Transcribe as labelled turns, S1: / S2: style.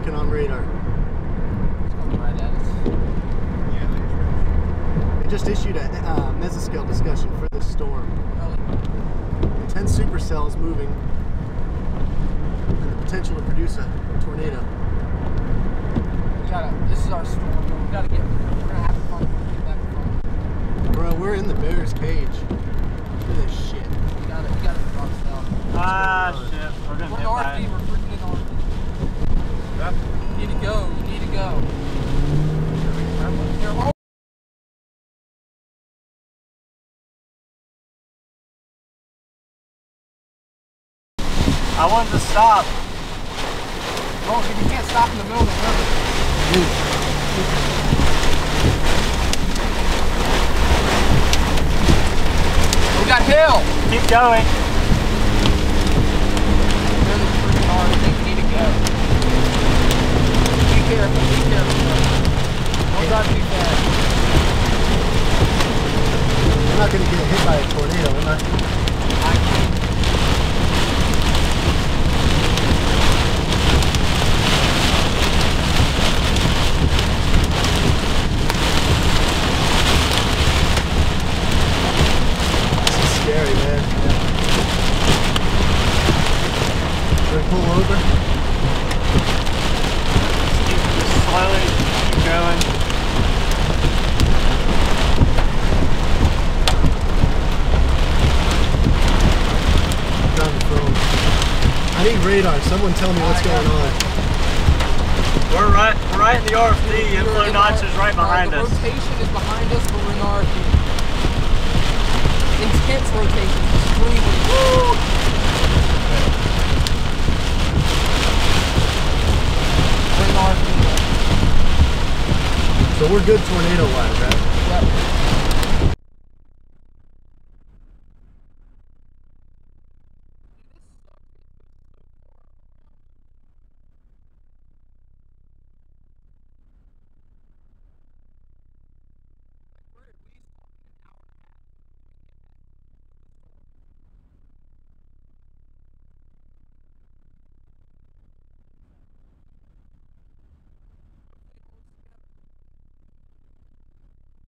S1: looking on radar?
S2: It's coming right at us.
S1: Yeah, they just issued a mesoscale discussion for this storm.
S2: Really?
S1: 10 supercells moving, and the potential to produce a tornado.
S2: This is our storm. We're gonna have to find that phone.
S1: Bro, we're in the bear's cage. Look at this shit.
S2: We gotta drop cell.
S3: Ah, shit. We're gonna
S2: We're
S3: hit
S2: in
S3: by
S2: RFD,
S3: it.
S2: we're freaking in RFD.
S3: Yep.
S2: You need to go, you need to go. Here, oh.
S3: I wanted to stop.
S2: Oh, you can't stop in the middle of the river. We got hill!
S3: Keep going.
S2: They're in the freaking RFD, you need to go. Be careful, be careful. Don't drive too fast.
S1: I'm not gonna get hit by a tornado, am I? Scary, man. Should I pull over?
S3: Just slowly keep going.
S1: On the phone. I need radar. Someone tell me what's going on.
S3: We're right in the RFD. Inflow notch is right behind us.
S2: The rotation is behind us, but we're in RFD. Intense rotation. Extremely. Woo! We're in RFD.
S1: So we're good tornado-wise, right?
S2: Yep.